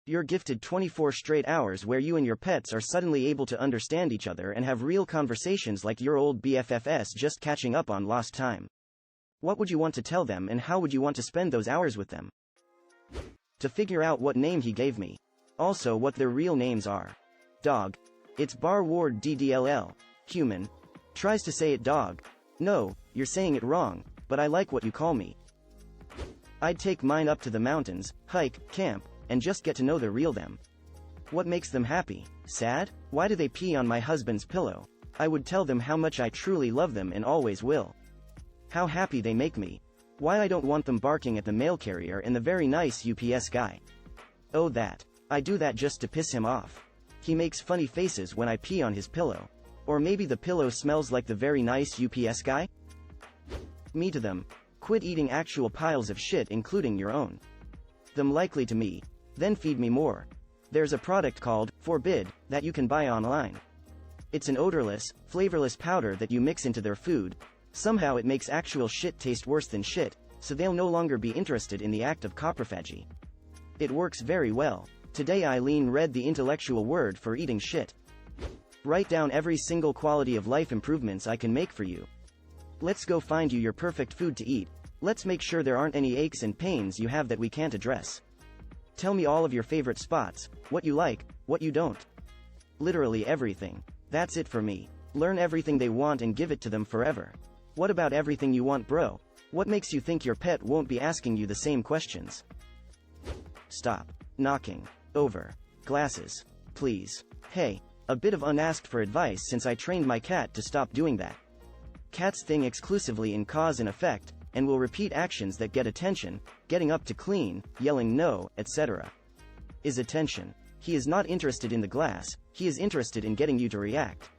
You're gifted 24 straight hours where you and your pets are suddenly able to understand each other and have real conversations like your old BFFs just catching up on lost time. What would you want to tell them and how would you want to spend those hours with them? To figure out what name he gave me. Also what their real names are. Dog. It's Bar Ward DDLL. Human. Tries to say it dog. No, you're saying it wrong, but I like what you call me. I'd take mine up to the mountains, hike, camp, and just get to know the real them. What makes them happy? Sad? Why do they pee on my husband's pillow? I would tell them how much I truly love them and always will. How happy they make me. Why I don't want them barking at the mail carrier and the very nice UPS guy. Oh that. I do that just to piss him off. He makes funny faces when I pee on his pillow. Or maybe the pillow smells like the very nice UPS guy? Me to them. Quit eating actual piles of shit including your own. Them likely to me. Then feed me more. There's a product called Forbid that you can buy online. It's an odorless, flavorless powder that you mix into their food. Somehow it makes actual shit taste worse than shit, so they'll no longer be interested in the act of coprophagy. It works very well. Today Eileen read the intellectual word for eating shit. Write down every single quality of life improvements I can make for you. Let's go find you your perfect food to eat. Let's make sure there aren't any aches and pains you have that we can't address. Tell me all of your favorite spots, what you like, what you don't. Literally everything. That's it for me. Learn everything they want and give it to them forever. What about everything you want, bro? What makes you think your pet won't be asking you the same questions? Stop. Knocking. Over. Glasses. Please. Hey. A bit of unasked for advice since I trained my cat to stop doing that. Cats think exclusively in cause and effect, and will repeat actions that get attention, getting up to clean, yelling no, etc. Is attention. He is not interested in the glass, he is interested in getting you to react.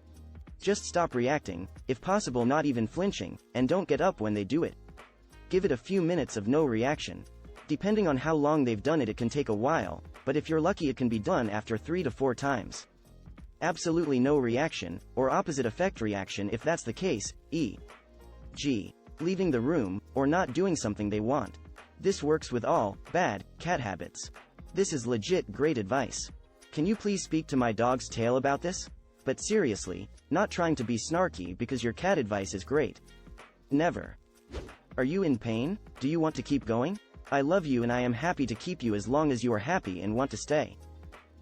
Just stop reacting, if possible not even flinching, and don't get up when they do it. Give it a few minutes of no reaction. Depending on how long they've done it, it can take a while, but if you're lucky it can be done after 3 to 4 times. Absolutely no reaction, or opposite effect reaction if that's the case, e.g. leaving the room, or not doing something they want. This works with all bad cat habits. This is legit great advice. Can you please speak to my dog's tail about this? But seriously, not trying to be snarky because your cat advice is great. Never. Are you in pain? Do you want to keep going? I love you and I am happy to keep you as long as you are happy and want to stay.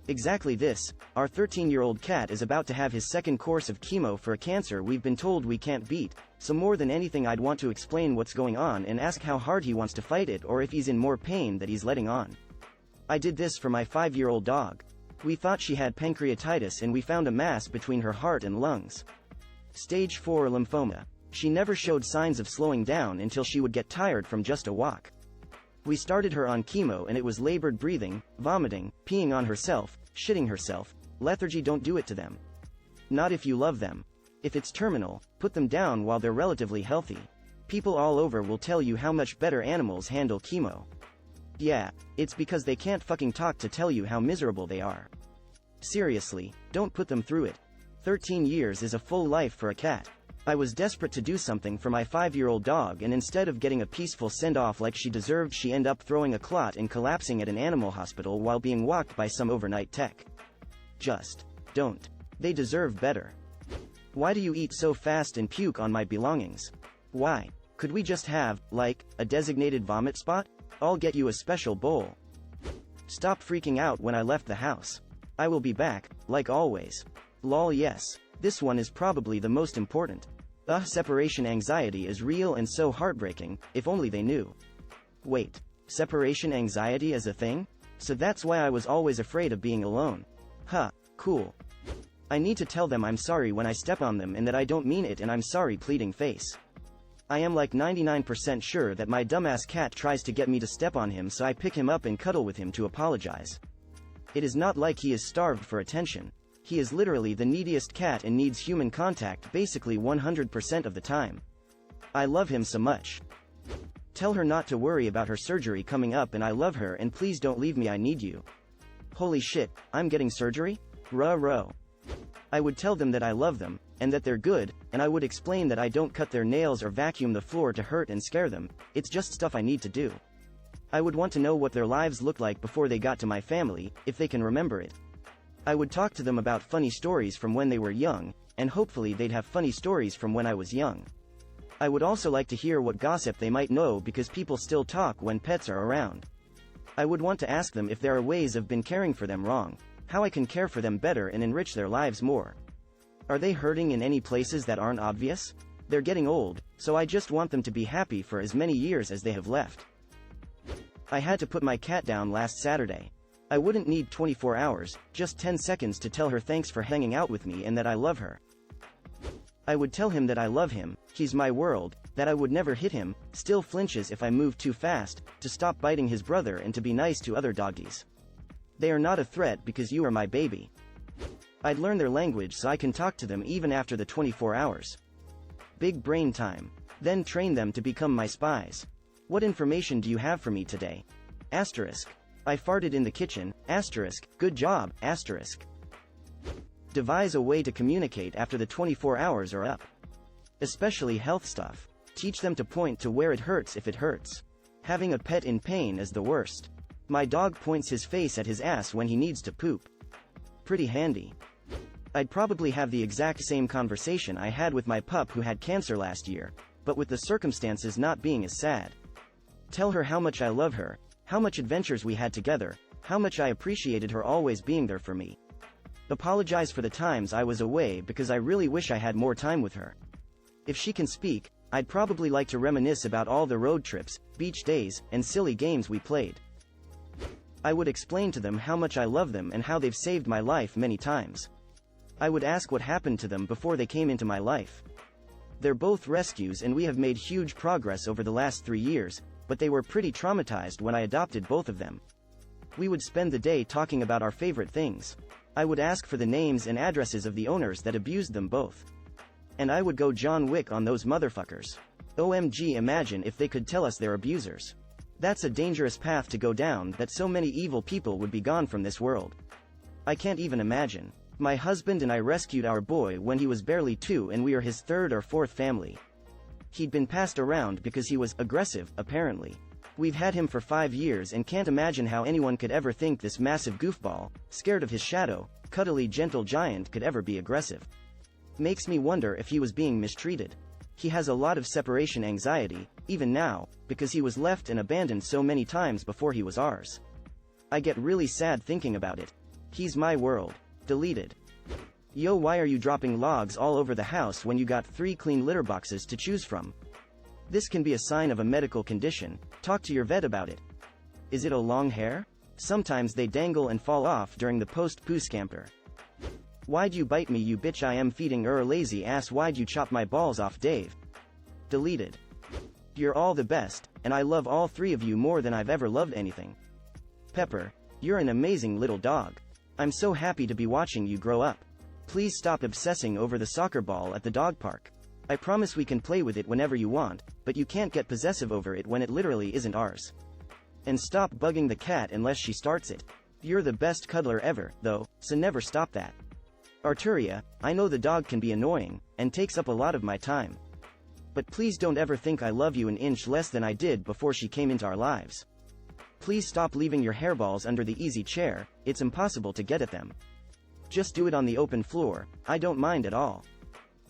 Exactly this. Our 13-year-old cat is about to have his second course of chemo for a cancer we've been told we can't beat, so more than anything I'd want to explain what's going on and ask how hard he wants to fight it or if he's in more pain that he's letting on. I did this for my 5-year-old dog. We thought she had pancreatitis and we found a mass between her heart and lungs. Stage 4 lymphoma. She never showed signs of slowing down until she would get tired from just a walk. We started her on chemo and it was labored breathing, vomiting, peeing on herself, shitting herself. Lethargy, don't do it to them. Not if you love them. If it's terminal, put them down while they're relatively healthy. People all over will tell you how much better animals handle chemo. Yeah, it's because they can't fucking talk to tell you how miserable they are. Seriously, don't put them through it. 13 years is a full life for a cat. I was desperate to do something for my 5-year-old dog and instead of getting a peaceful send-off like she deserved, she ended up throwing a clot and collapsing at an animal hospital while being walked by some overnight tech. Just don't. They deserve better. Why do you eat so fast and puke on my belongings? Why? Could we just have, like, a designated vomit spot? I'll get you a special bowl. Stop freaking out when I left the house. I will be back, like always. Lol, yes. This one is probably the most important. Separation anxiety is real and so heartbreaking, if only they knew. Wait. Separation anxiety is a thing? So that's why I was always afraid of being alone. Huh, cool. I need to tell them I'm sorry when I step on them and that I don't mean it and I'm sorry pleading face. I am like 99% sure that my dumbass cat tries to get me to step on him, so I pick him up and cuddle with him to apologize. It is not like he is starved for attention. He is literally the neediest cat and needs human contact basically 100% of the time. I love him so much. Tell her not to worry about her surgery coming up and I love her and please don't leave me, I need you. Holy shit, I'm getting surgery? Ruh-roh. I would tell them that I love them, and that they're good, and I would explain that I don't cut their nails or vacuum the floor to hurt and scare them, it's just stuff I need to do. I would want to know what their lives looked like before they got to my family, if they can remember it. I would talk to them about funny stories from when they were young, and hopefully they'd have funny stories from when I was young. I would also like to hear what gossip they might know because people still talk when pets are around. I would want to ask them if there are ways I've been caring for them wrong, how I can care for them better and enrich their lives more. Are they hurting in any places that aren't obvious? They're getting old, so I just want them to be happy for as many years as they have left. I had to put my cat down last Saturday. I wouldn't need 24 hours, just 10 seconds to tell her thanks for hanging out with me and that I love her. I would tell him that I love him, he's my world, that I would never hit him, still flinches if I move too fast, to stop biting his brother and to be nice to other doggies. They are not a threat because you are my baby. I'd learn their language so I can talk to them even after the 24 hours. Big brain time. Then train them to become my spies. What information do you have for me today? Asterisk. I farted in the kitchen, asterisk, good job, asterisk. Devise a way to communicate after the 24 hours are up. Especially health stuff. Teach them to point to where it hurts if it hurts. Having a pet in pain is the worst. My dog points his face at his ass when he needs to poop. Pretty handy. I'd probably have the exact same conversation I had with my pup who had cancer last year, but with the circumstances not being as sad. Tell her how much I love her, how much adventures we had together, how much I appreciated her always being there for me. Apologize for the times I was away because I really wish I had more time with her. If she can speak, I'd probably like to reminisce about all the road trips, beach days, and silly games we played. I would explain to them how much I love them and how they've saved my life many times. I would ask what happened to them before they came into my life. They're both rescues and we have made huge progress over the last 3 years, but they were pretty traumatized when I adopted both of them. We would spend the day talking about our favorite things. I would ask for the names and addresses of the owners that abused them both. And I would go John Wick on those motherfuckers. OMG, imagine if they could tell us they're abusers. That's a dangerous path to go down, that so many evil people would be gone from this world. I can't even imagine. My husband and I rescued our boy when he was barely 2 and we are his 3rd or 4th family. He'd been passed around because he was aggressive, apparently. We've had him for 5 years and can't imagine how anyone could ever think this massive goofball, scared of his shadow, cuddly gentle giant could ever be aggressive. Makes me wonder if he was being mistreated. He has a lot of separation anxiety, even now, because he was left and abandoned so many times before he was ours. I get really sad thinking about it. He's my world. Deleted. Yo, why are you dropping logs all over the house when you got 3 clean litter boxes to choose from? This can be a sign of a medical condition. Talk to your vet about it. Is it a long hair? Sometimes they dangle and fall off during the post-poo scamper. Why'd you bite me, you bitch? I am feeding lazy ass. Why'd you chop my balls off, Dave? Deleted. You're all the best, and I love all 3 of you more than I've ever loved anything. Pepper, you're an amazing little dog. I'm so happy to be watching you grow up. Please stop obsessing over the soccer ball at the dog park. I promise we can play with it whenever you want, but you can't get possessive over it when it literally isn't ours. And stop bugging the cat unless she starts it. You're the best cuddler ever, though, so never stop that. Arturia, I know the dog can be annoying, and takes up a lot of my time. But please don't ever think I love you an inch less than I did before she came into our lives. Please stop leaving your hairballs under the easy chair, it's impossible to get at them. Just do it on the open floor, I don't mind at all.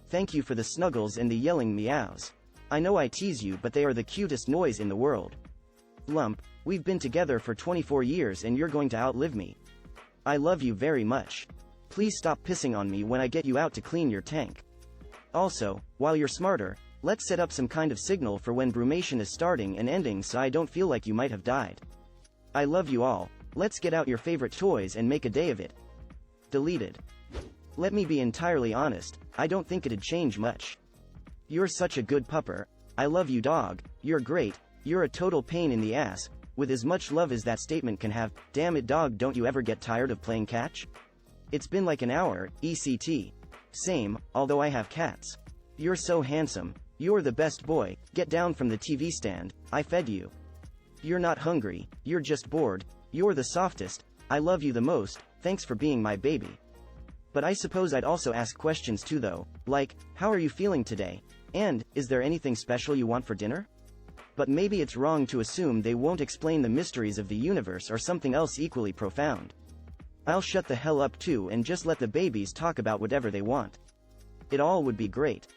Thank you for the snuggles and the yelling meows. I know I tease you, but they are the cutest noise in the world. Lump, we've been together for 24 years and you're going to outlive me. I love you very much. Please stop pissing on me when I get you out to clean your tank. Also, while you're smarter, let's set up some kind of signal for when brumation is starting and ending so I don't feel like you might have died. I love you all, let's get out your favorite toys and make a day of it. Deleted. Let me be entirely honest, I don't think it'd change much. You're such a good pupper, I love you dog, you're great, you're a total pain in the ass, with as much love as that statement can have. Damn it dog, don't you ever get tired of playing catch? It's been like an hour, ECT. Same, although I have cats. You're so handsome, you're the best boy, get down from the TV stand, I fed you. You're not hungry, you're just bored, you're the softest, I love you the most, thanks for being my baby. But I suppose I'd also ask questions too though, like, how are you feeling today? And, is there anything special you want for dinner? But maybe it's wrong to assume they won't explain the mysteries of the universe or something else equally profound. I'll shut the hell up too and just let the babies talk about whatever they want. It all would be great.